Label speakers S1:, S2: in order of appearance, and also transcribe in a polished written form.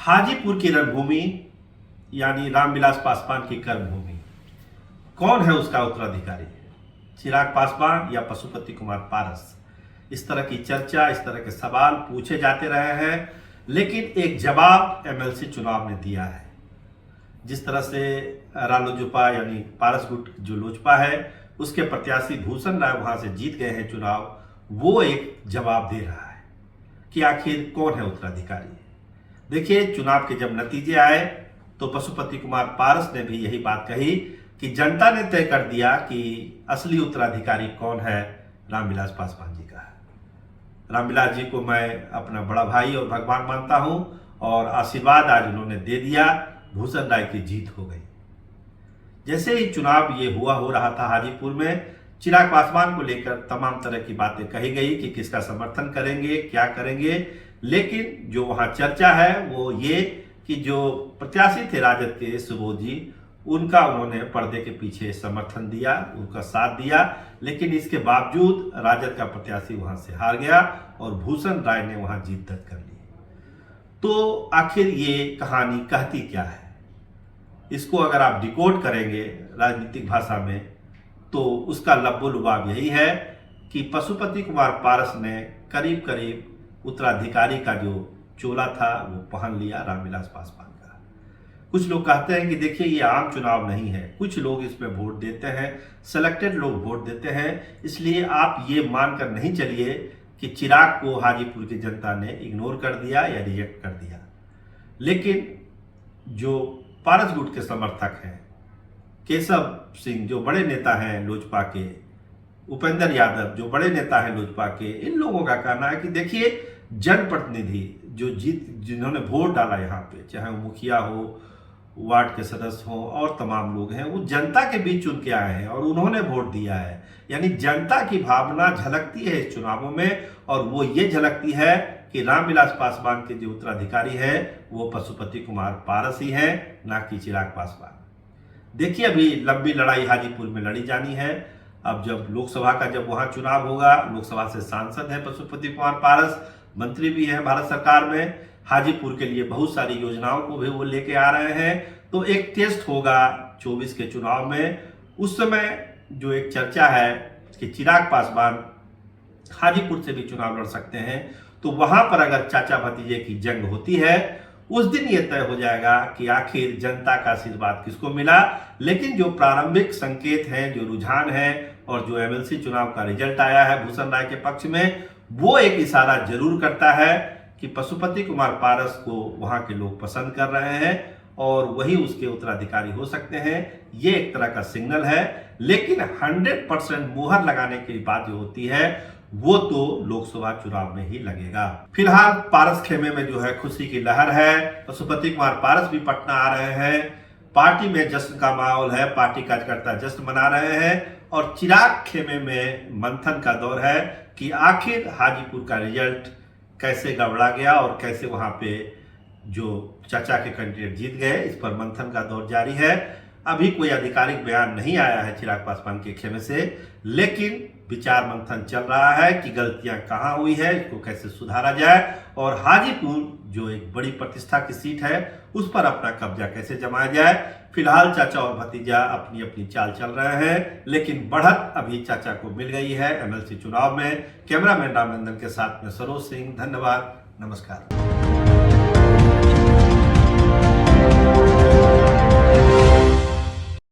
S1: हाजीपुर की रणभूमि यानी रामविलास पासवान की कर्मभूमि, कौन है उसका उत्तराधिकारी? चिराग पासवान या पशुपति कुमार पारस? इस तरह की चर्चा, इस तरह के सवाल पूछे जाते रहे हैं, लेकिन एक जवाब एमएलसी चुनाव ने दिया है। जिस तरह से रालोजपा यानी पारस गुट जो लोजपा है उसके प्रत्याशी भूषण राय वहां से जीत गए हैं चुनाव, वो एक जवाब दे रहा है कि आखिर कौन है उत्तराधिकारी। देखिए, चुनाव के जब नतीजे आए तो पशुपति कुमार पारस ने भी यही बात कही कि जनता ने तय कर दिया कि असली उत्तराधिकारी कौन है, रामविलास पासवान जी का है। रामविलास जी को मैं अपना बड़ा भाई और भगवान मानता हूं और आशीर्वाद आज उन्होंने दे दिया, भूषण राय की जीत हो गई। जैसे ही चुनाव ये हो रहा था हाजीपुर में, चिराग पासवान को लेकर तमाम तरह की बातें कही गई कि किसका समर्थन करेंगे, क्या करेंगे, लेकिन जो वहां चर्चा है वो ये कि जो प्रत्याशी थे राजद के सुबोध जी, उनका उन्होंने पर्दे के पीछे समर्थन दिया, उनका साथ दिया, लेकिन इसके बावजूद राजद का प्रत्याशी वहां से हार गया और भूषण राय ने वहां जीत दर्ज कर ली। तो आखिर ये कहानी कहती क्या है? इसको अगर आप डिकोड करेंगे राजनीतिक भाषा में तो उसका लब्बो लुबाब यही है कि पशुपति कुमार पारस ने करीब करीब उत्तराधिकारी का जो चोला था वो पहन लिया रामविलास पासवान का। कुछ लोग कहते हैं कि देखिए, ये आम चुनाव नहीं है, कुछ लोग इसमें वोट देते हैं, सेलेक्टेड लोग वोट देते हैं, इसलिए आप ये मानकर नहीं चलिए कि चिराग को हाजीपुर की जनता ने इग्नोर कर दिया या रिजेक्ट कर दिया। लेकिन जो पारस गुट के समर्थक हैं, केशव सिंह जो बड़े नेता हैं लोजपा के, उपेंद्र यादव जो बड़े नेता हैं लोजपा के, इन लोगों का कहना है कि देखिए, जनप्रतिनिधि जो जिन्होंने वोट डाला यहाँ पे, चाहे वो मुखिया हो, वार्ड के सदस्य हो और तमाम लोग हैं, वो जनता के बीच चुन के आए हैं और उन्होंने वोट दिया है। यानी जनता की भावना झलकती है इस चुनावों में, और वो ये झलकती है कि रामविलास पासवान के जो उत्तराधिकारी है वो पशुपति कुमार पारस ही है, ना कि चिराग पासवान। देखिए, अभी लंबी लड़ाई हाजीपुर में लड़ी जानी है। अब जब लोकसभा का जब वहां चुनाव होगा, लोकसभा से सांसद है पशुपति कुमार पारस, मंत्री भी है भारत सरकार में, हाजीपुर के लिए बहुत सारी योजनाओं को भी वो लेके आ रहे हैं। तो एक टेस्ट होगा 24 के चुनाव में। उस समय जो एक चर्चा है कि चिराग पासवान हाजीपुर से भी चुनाव लड़ सकते हैं, तो वहां पर अगर चाचा भतीजे की जंग होती है, उस दिन यह तय हो जाएगा कि आखिर जनता का आशीर्वाद किसको मिला। लेकिन जो प्रारंभिक संकेत हैं, जो रुझान है और जो एमएलसी चुनाव का रिजल्ट आया है भूषण राय के पक्ष में, वो एक इशारा जरूर करता है कि पशुपति कुमार पारस को वहां के लोग पसंद कर रहे हैं और वही उसके उत्तराधिकारी हो सकते हैं। ये एक तरह का सिग्नल है। लेकिन 100% मुहर लगाने की बात जो होती है वो तो लोकसभा चुनाव में ही लगेगा। फिलहाल पारस खेमे में जो है खुशी की लहर है। पशुपति कुमार पारस भी पटना आ रहे हैं, पार्टी में जश्न का माहौल है, पार्टी कार्यकर्ता जश्न मना रहे हैं और चिराग खेमे में मंथन का दौर है कि आखिर हाजीपुर का रिजल्ट कैसे गड़बड़ा गया और कैसे वहां पे जो चाचा के कैंडिडेट जीत गए, इस पर मंथन का दौर जारी है। अभी कोई आधिकारिक बयान नहीं आया है चिराग पासवान के खेमे से, लेकिन विचार मंथन चल रहा है कि गलतियां कहां हुई है, इसको कैसे सुधारा जाए और हाजीपुर जो एक बड़ी प्रतिष्ठा की सीट है उस पर अपना कब्जा कैसे जमाया जाए। फिलहाल चाचा और भतीजा अपनी अपनी चाल चल रहे हैं, लेकिन बढ़त अभी चाचा को मिल गई है एमएलसी चुनाव में। कैमरामैन रामनंदन के साथ में सरोज सिंह, धन्यवाद, नमस्कार।